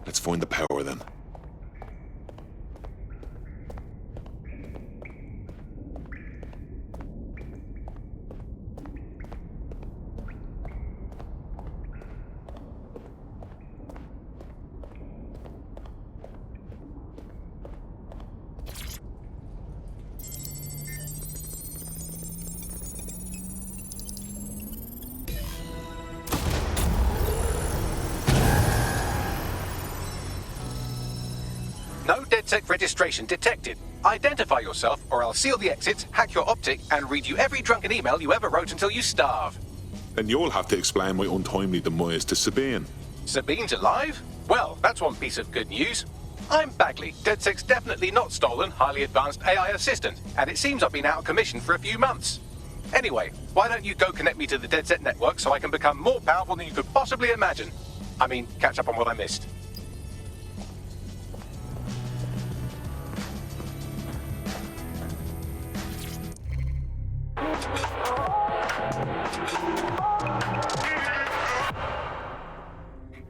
Let's find the power then. No DedSec registration detected. Identify yourself, or I'll seal the exits, hack your optic, and read you every drunken email you ever wrote until you starve. Then you'll have to explain my untimely demise to Sabine. Sabine's alive? Well, that's one piece of good news. I'm Bagley, DedSec's definitely not stolen, highly advanced AI assistant, and it seems I've been out of commission for a few months. Anyway, why don't you go connect me to the DedSec network so I can become more powerful than you could possibly imagine? I mean, catch up on what I missed.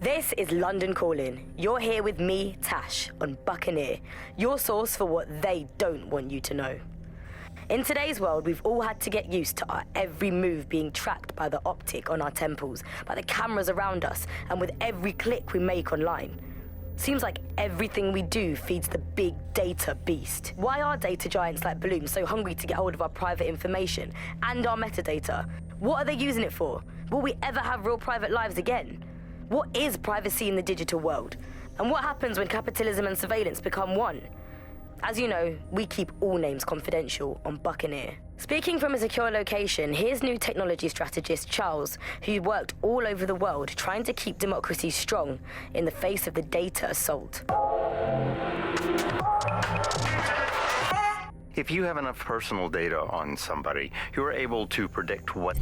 This is London Calling. You're here with me, Tash, on Buccaneer, your source for what they don't want you to know. In today's world, we've all had to get used to our every move being tracked by the optic on our temples, by the cameras around us, and with every click we make online. Seems like everything we do feeds the big data beast. Why are data giants like Bloom so hungry to get hold of our private information and our metadata? What are they using it for? Will we ever have real private lives again? What is privacy in the digital world? And what happens when capitalism and surveillance become one? As you know, we keep all names confidential on Buccaneer. Speaking from a secure location, here's new technology strategist Charles, who worked all over the world trying to keep democracy strong in the face of the data assault. If you have enough personal data on somebody, you are able to predict what...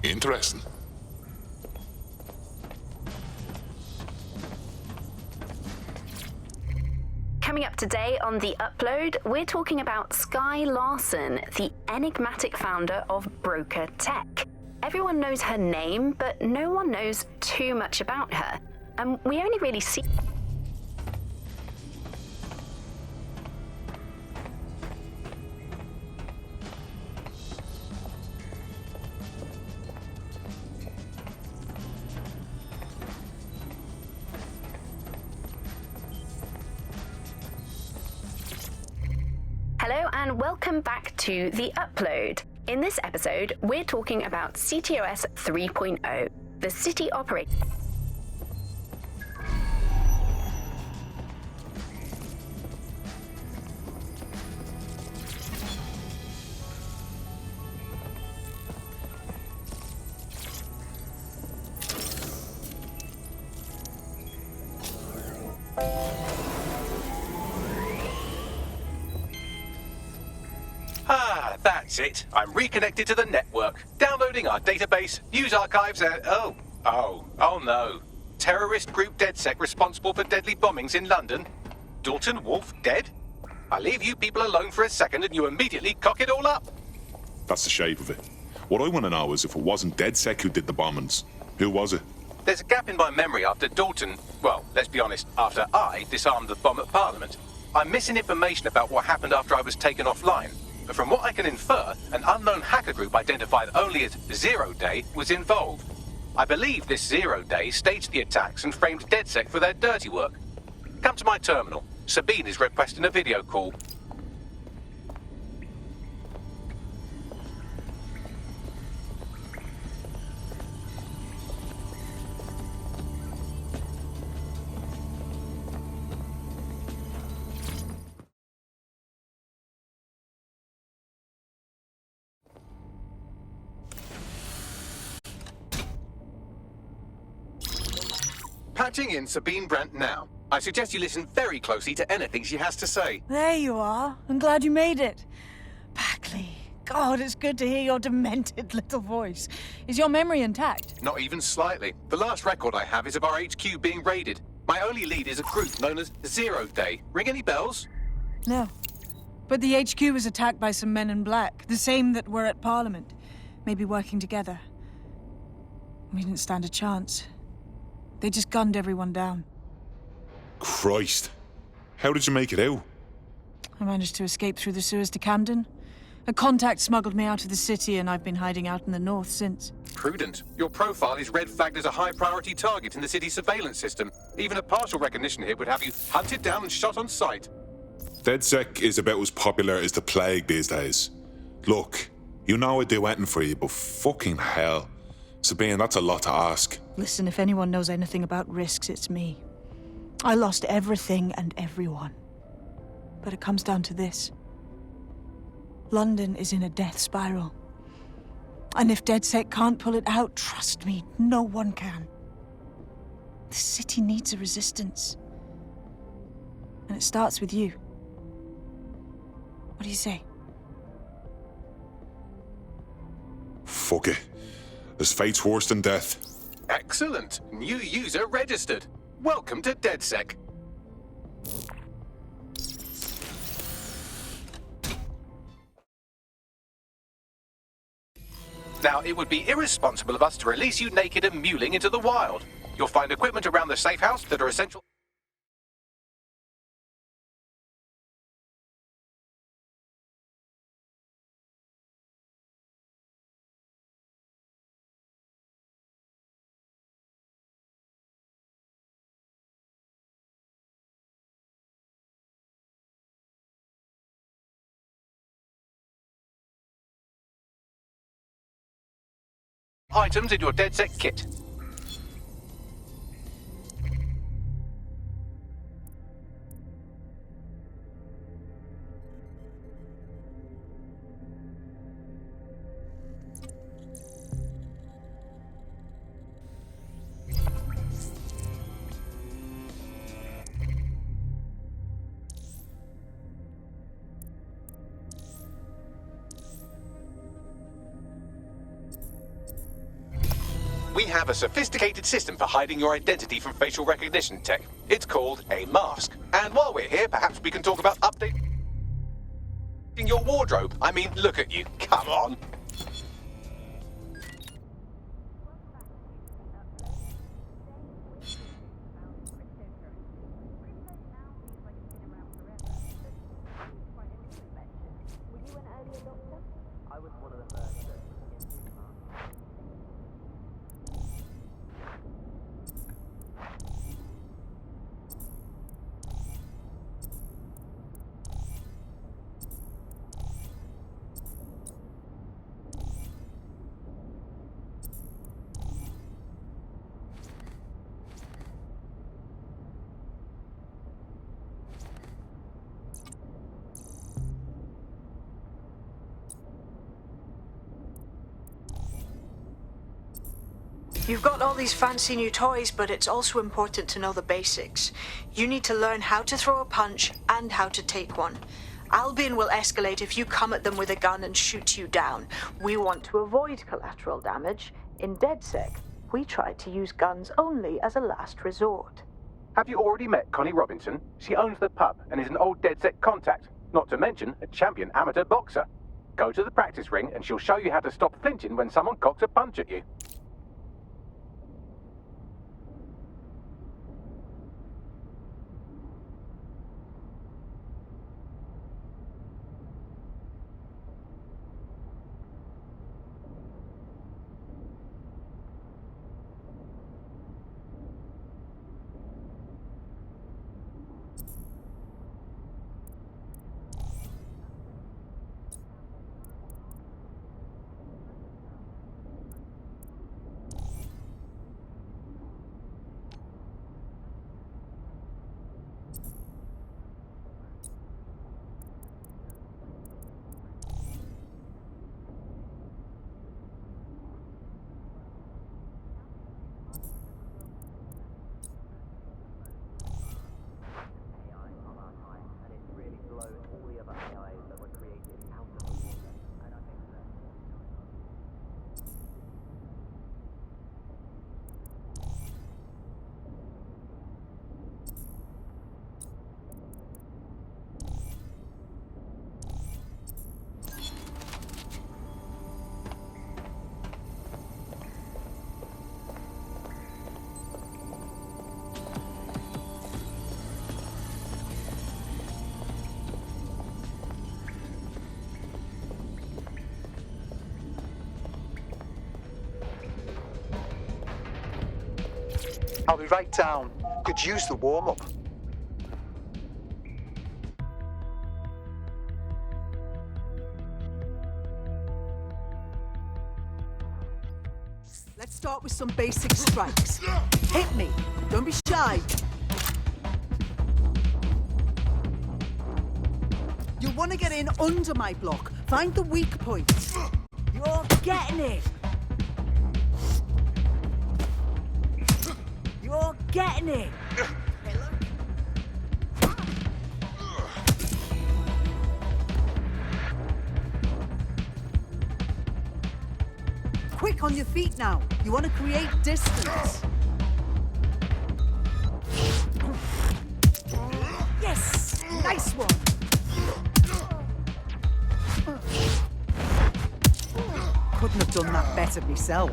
Interesting. Coming up today on The Upload, we're talking about Skye Larson, the enigmatic founder of Broker Tech. Everyone knows her name, but no one knows too much about her. And we only really see... Hello and welcome back to The Upload. In this episode, we're talking about CTOS 3.0, the city operating... Ah, that's it. I'm reconnected to the network, downloading our database, news archives, and... Oh no. Terrorist group DedSec responsible for deadly bombings in London? Dalton Wolf dead? I leave you people alone for a second and you immediately cock it all up. That's the shape of it. What I want to know is if it wasn't DedSec who did the bombings, who was it? There's a gap in my memory after Dalton... Well, let's be honest, after I disarmed the bomb at Parliament. I'm missing information about what happened after I was taken offline. But from what I can infer, an unknown hacker group identified only as Zero Day was involved. I believe this Zero Day staged the attacks and framed DedSec for their dirty work. Come to my terminal. Sabine is requesting a video call. Patching in Sabine Brandt now. I suggest you listen very closely to anything she has to say. There you are. I'm glad you made it. Packley. God, it's good to hear your demented little voice. Is your memory intact? Not even slightly. The last record I have is of our HQ being raided. My only lead is a group known as 0 Day. Ring any bells? No. But the HQ was attacked by some men in black, the same that were at Parliament. Maybe working together. We didn't stand a chance. They just gunned everyone down. Christ. How did you make it out? I managed to escape through the sewers to Camden. A contact smuggled me out of the city, and I've been hiding out in the north since. Prudent. Your profile is red flagged as a high-priority target in the city's surveillance system. Even a partial recognition here would have you hunted down and shot on sight. DedSec is about as popular as the plague these days. Look, you know I'd do anything for you, but fucking hell. Sabine, that's a lot to ask. Listen, if anyone knows anything about risks, it's me. I lost everything and everyone. But it comes down to this. London is in a death spiral. And if DedSec can't pull it out, trust me, no one can. The city needs a resistance. And it starts with you. What do you say? Fuck it. This fate's worse than death. Excellent. New user registered. Welcome to DedSec. Now, it would be irresponsible of us to release you naked and mewling into the wild. You'll find equipment around the safe house that are essential. Items in your DedSec kit. We have a sophisticated system for hiding your identity from facial recognition tech. It's called a mask. And while we're here, perhaps we can talk about updating your wardrobe. I mean, look at you. Come on. You've got all these fancy new toys, but it's also important to know the basics. You need to learn how to throw a punch and how to take one. Albion will escalate if you come at them with a gun and shoot you down. We want to avoid collateral damage. In DedSec, we try to use guns only as a last resort. Have you already met Connie Robinson? She owns the pub and is an old DedSec contact, not to mention a champion amateur boxer. Go to the practice ring and she'll show you how to stop flinching when someone cocks a punch at you. I'll be right down. Could use the warm-up. Let's start with some basic strikes. Hit me. Don't be shy. You'll want to get in under my block. Find the weak points. You're getting it. You're getting it. Quick on your feet now. You want to create distance. Yes! Nice one! Couldn't have done that better myself.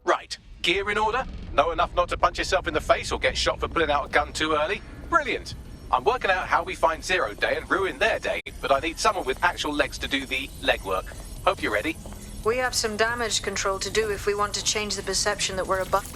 Right, gear in order? Know enough not to punch yourself in the face or get shot for pulling out a gun too early? Brilliant! I'm working out how we find Zero Day and ruin their day, but I need someone with actual legs to do the legwork. Hope you're ready. We have some damage control to do if we want to change the perception that we're above.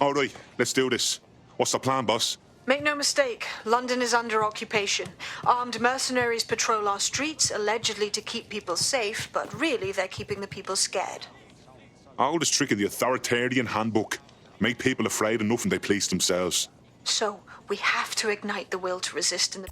All right, let's do this. What's the plan, boss? Make no mistake, London is under occupation. Armed mercenaries patrol our streets, allegedly to keep people safe, but really they're keeping the people scared. Oldest trick of the authoritarian handbook. Make people afraid enough and they police themselves. So, we have to ignite the will to resist in the...